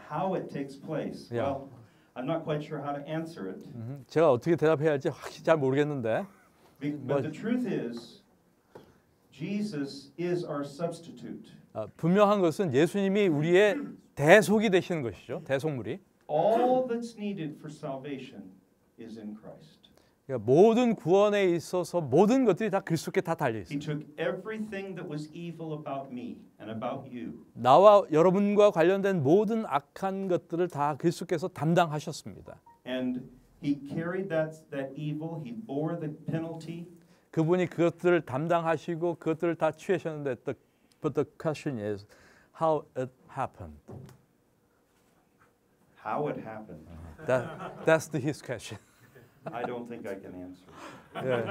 How it takes place. Yeah. Well, I'm not quite sure how to answer it. 제가 어떻게 대답해야 할지 확실히 잘 모르겠는데. But the truth is, Jesus is our substitute. 분명한 것은 예수님이 우리의 대속이 되시는 것이죠. 대속물이. All that's needed for salvation is in Christ. 그러니까 모든 구원에 있어서 모든 것들이 다 그리스도께 다 달려 He 있어요. took everything that was evil about me and about you. 나와 여러분과 관련된 모든 악한 것들을 다 그리스도께서 담당하셨습니다. And he carried that evil. He bore the penalty. 그분이 그것들을 담당하시고 그것들을 다 취하셨는데 but the question is how it happened. How it happened, That's his question. I don't think I can answer. 예.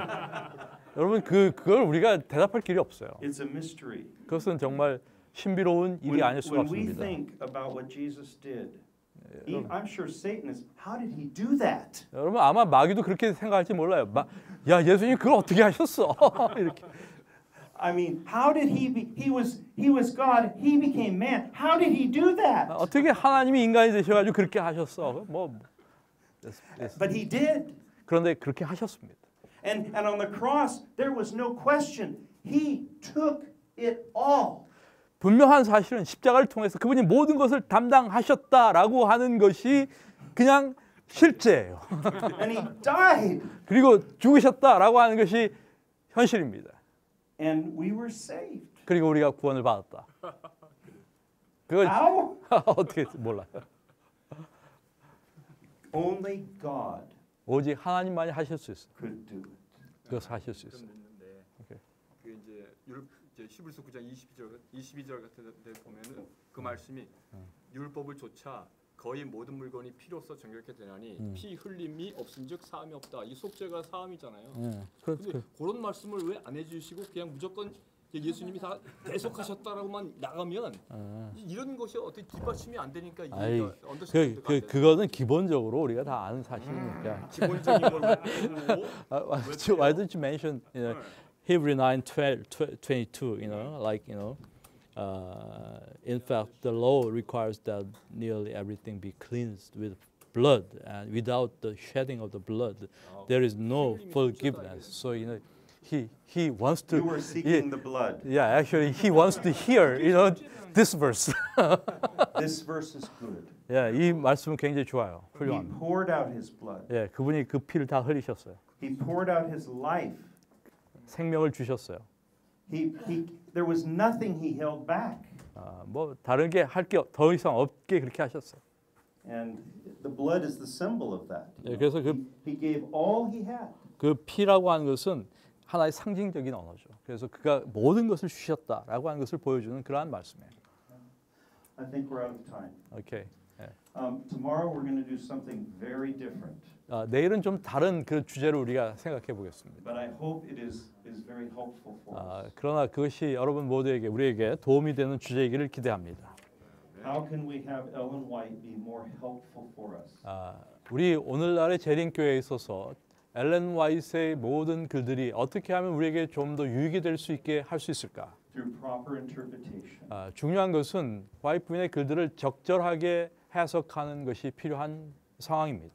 여러분 그걸 우리가 대답할 길이 없어요. It's a mystery. 그것은 정말 신비로운 일이 아닐 수가 When we 없습니다. think about what Jesus did, I'm sure Satan is, how did he do that? 여러분 아마 마귀도 그렇게 생각할지 몰라요. 야 예수님 그걸 어떻게 하셨어? 이렇게. I mean, how did he was God, he became man. How did he do that? 어떻게 하나님이 인간이 되셔가지고 그렇게 하셨어? But he did. 그런데 그렇게 하셨습니다. And on the cross, there was no question. He took it all. 분명한 사실은 십자가를 통해서 그분이 모든 것을 담당하셨다라고 하는 것이 그냥 실제예요. And he died. 그리고 죽으셨다라고 하는 것이 현실입니다. And we were saved. 그리고 우리가 구원을 받았다. 그걸 How? 어떻게 몰라요. Only God 오직 하나님만이 하실 수 있어요. could do it. 그것을 하실 수 있어요. 있는데 오케이. 그 이제 히브리서 9장 22절 같은 데 보면은 그 말씀이 율법을 좇아 거의 모든 물건이 피로써 정결케 되나니 피 흘림이 없은즉 사함이 없다. 이 속죄가 사함이잖아요. 근데 그런 말씀을 왜 안 해주시고 그냥 무조건 예수님이 다 대속하셨다라고만 나가면 이런 것이 어떻게 뒷받침이 안 되니까 이게 언더스탠드가 그거는 기본적으로 우리가 다 아는 사실이니까. 기본적인 걸 Why did you mention Hebrew 9:22? In fact, the law requires that nearly everything be cleansed with blood, and without the shedding of the blood, there is no forgiveness. So he wants to. You were seeking the blood. Yeah, actually, he wants to hear, this verse. This verse is good. 예, 이 말씀은 굉장히 좋아요. He 훌륭합니다. poured out his blood. 예, 그분이 그 피를 다 흘리셨어요. He poured out his life. 생명을 주셨어요. There was nothing he held back. 뭐 다른 게 할 게 더 이상 없게 그렇게 하셨어요. And the blood is the symbol of that. 예, 그래서 He gave all he had. 그 피라고 하는 것은 하나의 상징적인 언어죠. 그래서 그가 모든 것을 주셨다라고 하는 것을 보여주는 그러한 말씀이에요. I think we're out of time. 오케이. Tomorrow we're going to do something very different. 내일은 좀 다른 그 주제로 우리가 생각해 보겠습니다. But I hope it is very helpful for us. 그러나 그것이 여러분 모두에게 우리에게 도움이 되는 주제이기를 기대합니다. How can we have Ellen White be more helpful for us? 우리 오늘날의 재림교회에 있어서 엘렌 화이트의 모든 글들이 어떻게 하면 우리에게 좀 더 유익이 될 수 있게 할 수 있을까? Through proper interpretation. 중요한 것은 화이트 부인의 글들을 적절하게 해석하는 것이 필요한 상황입니다.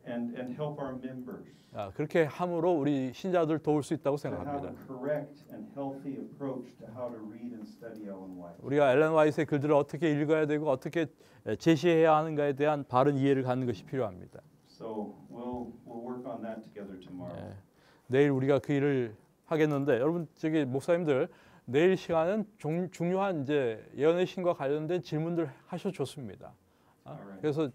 And help our members. 그렇게 함으로 우리 신자들 도울 수 있다고 To have 생각합니다. a correct and healthy approach to how to read and study Ellen White. 우리가 엘렌 화이트의 글들을 어떻게 읽어야 되고 어떻게 제시해야 하는가에 대한 바른 이해를 갖는 것이 필요합니다. So we'll work on that together tomorrow. 내일 우리가 그 일을 하겠는데 여러분 저기 목사님들 내일 시간은 중요한 이제 예언의 신과 관련된 질문들 하셔도 좋습니다. 그래서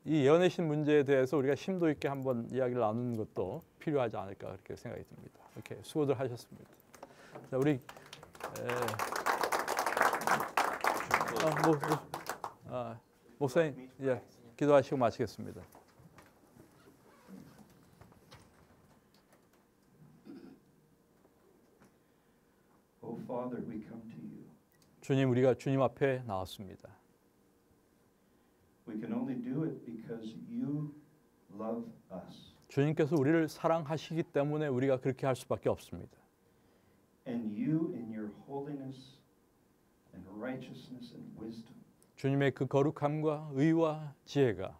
이 예언의 신 문제에 대해서 우리가 심도 있게 한번 이야기를 나누는 것도 필요하지 않을까 그렇게 생각이 듭니다. 이렇게 수고들 하셨습니다. 자, 우리 목사님 기도하시고 마치겠습니다. Oh Father, we come to you. 주님, 우리가 주님 앞에 나왔습니다. We can only do it because you love us. 주님께서 우리를 사랑하시기 때문에 우리가 그렇게 할 수밖에 없습니다. And you in your holiness and righteousness and wisdom 주님의 그 거룩함과 의와 지혜가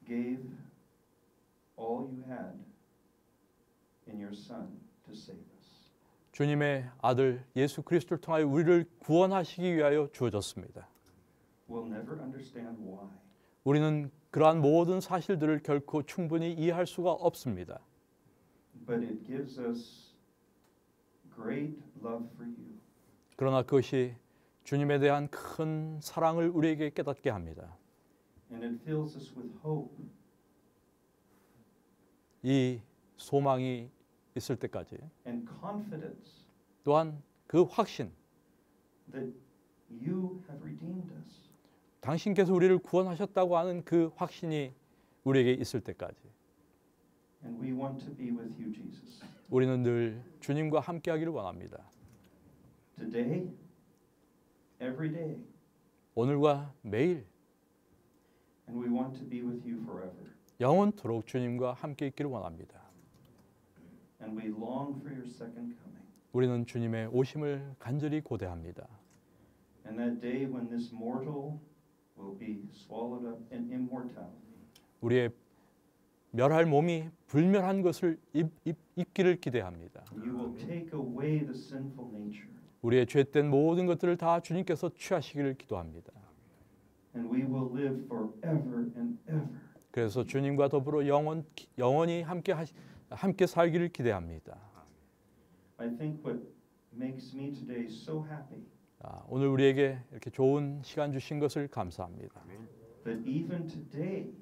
gave all you had in your Son to save us. 주님의 아들 예수 그리스도를 통하여 우리를 구원하시기 위하여 주어졌습니다. We'll never understand why. 우리는 그러한 모든 사실들을 결코 충분히 이해할 수가 없습니다. But it gives us great love for you. 그러나 그것이 주님에 대한 큰 사랑을 우리에게 깨닫게 합니다. And it fills us with hope. 이 소망이 있을 때까지 And confidence 또한 그 확신, that you have redeemed us. 당신께서 우리를 구원하셨다고 하는 그 확신이 우리에게 있을 때까지 And we want to be with you, Jesus. 우리는 늘 주님과 함께하기를 원합니다. Today, every day, 오늘과 매일 and we want to be with you forever. 영원토록 주님과 함께 있기를 원합니다. And we long for your second coming. 우리는 주님의 오심을 간절히 고대합니다. And that day when this mortal will be swallowed up in immortality. 우리의 멸할 몸이 불멸한 것을 입기를 기대합니다. You will take away the sinful nature. 우리의 죄된 모든 것들을 다 주님께서 취하시기를 기도합니다. And we will live forever and ever. 그래서 주님과 더불어 영원히 함께 살기를 기대합니다. I think what makes me today so happy 오늘 우리에게 이렇게 좋은 시간 주신 것을 감사합니다. that even today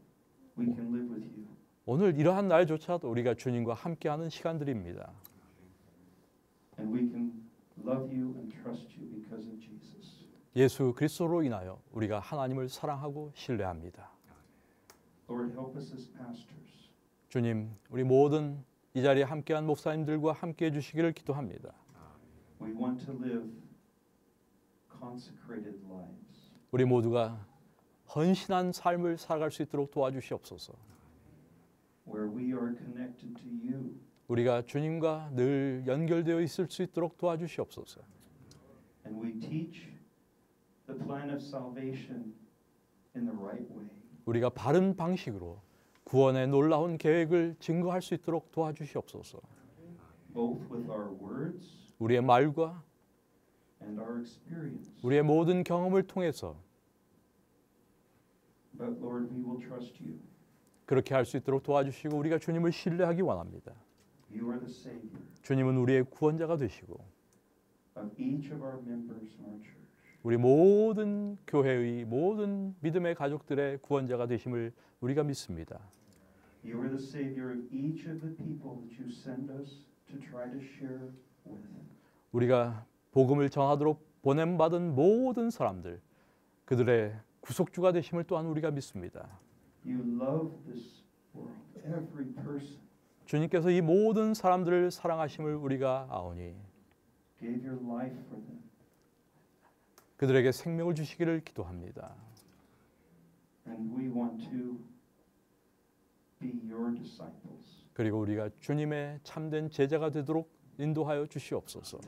we can live with you. 오늘 이러한 날조차도 우리가 주님과 함께하는 시간들입니다. And we can love you and trust you because of Jesus. 예수 그리스도로 인하여 우리가 하나님을 사랑하고 신뢰합니다. Lord, help us as pastors. 주님, 우리 모든 이 자리에 함께한 목사님들과 함께해 주시기를 기도합니다. We want to live consecrated lives. 우리 모두가 헌신한 삶을 살아갈 수 있도록 도와주시옵소서. Where we are connected to you. 우리가 주님과 늘 연결되어 있을 수 있도록 도와주시옵소서. And we teach the plan of salvation in the right way. 우리가 바른 방식으로 구원의 놀라운 계획을 증거할 수 있도록 도와주시옵소서. both with our words 우리의 말과 and our experience. 우리의 모든 경험을 통해서 But Lord, we will trust you. 그렇게 할 수 있도록 도와주시고 우리가 주님을 신뢰하기 원합니다. You are the Savior 주님은 우리의 구원자가 되시고 of each of our members in our church. 우리 모든 교회의 모든 믿음의 가족들의 구원자가 되심을 우리가 믿습니다. You are the Savior of each of the people that you send us to try to share with. 우리가 복음을 전하도록 보냄받은 모든 사람들, 그들의 구속주가 되심을 또한 우리가 믿습니다. You love this world, every person. 주님께서 이 모든 사람들을 사랑하심을 우리가 아오니 Gave your life for them. 그들에게 생명을 주시기를 기도합니다. And we want to be your disciples. 그리고 우리가 주님의 참된 제자가 되도록 인도하여 주시옵소서.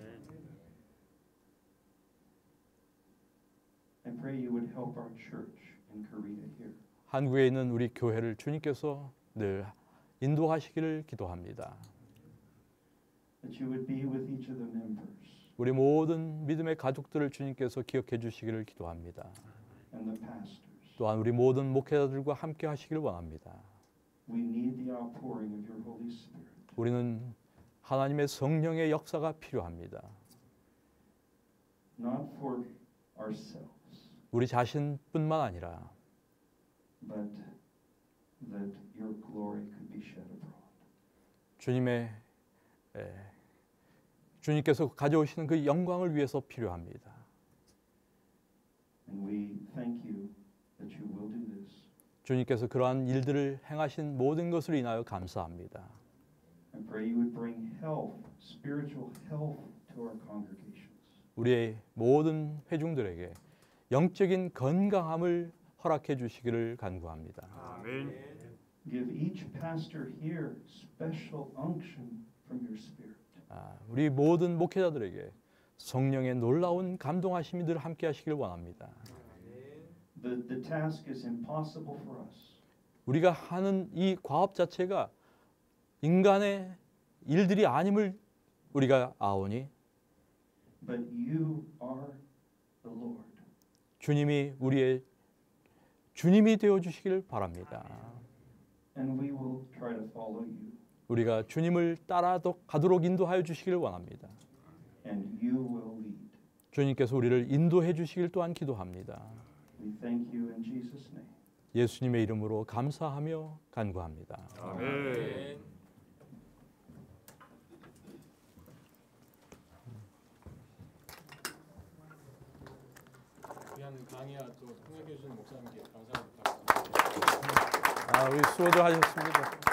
I pray you would help our church in Korea here. 한국에 있는 우리 교회를 주님께서 늘 인도하시기를 기도합니다. That you would be with each of the members 우리 모든 믿음의 가족들을 주님께서 기억해 주시기를 기도합니다. and the pastors. 또한 우리 모든 목회자들과 함께 하시기를 원합니다. We need the outpouring of your Holy Spirit. 우리는 하나님의 성령의 역사가 필요합니다. Not for ourselves, 우리 자신뿐만 아니라 but that your glory could be shed abroad. 주님께서 가져오시는 그 영광을 위해서 필요합니다. And we thank you that you will do this. 주님께서 그러한 일들을 행하신 모든 것을 인하여 감사합니다. I pray you would bring health, spiritual health to our congregations. 우리의 모든 회중들에게 영적인 건강함을 허락해 주시기를 간구합니다. 아멘. Give each pastor here special unction from your Spirit. 우리 모든 목회자들에게 성령의 놀라운 감동하심이 늘 함께 하시길 원합니다. The task is impossible for us. 우리가 하는 이 과업 자체가 인간의 일들이 아님을 우리가 아오니 But you are the Lord. 주님이 우리의 주님이 되어 주시기를 바랍니다. And we will try to follow you. 우리가 주님을 따라가도록 인도하여 주시기를 원합니다. And you will lead. 주님께서 우리를 인도해 주시길 또한 기도합니다. We thank you in Jesus' name. 예수님의 이름으로 감사하며 간구합니다. 아멘. 귀한 강의와 또 통역해 주신 목사님께 감사합니다. 우리 수고들 하셨습니다.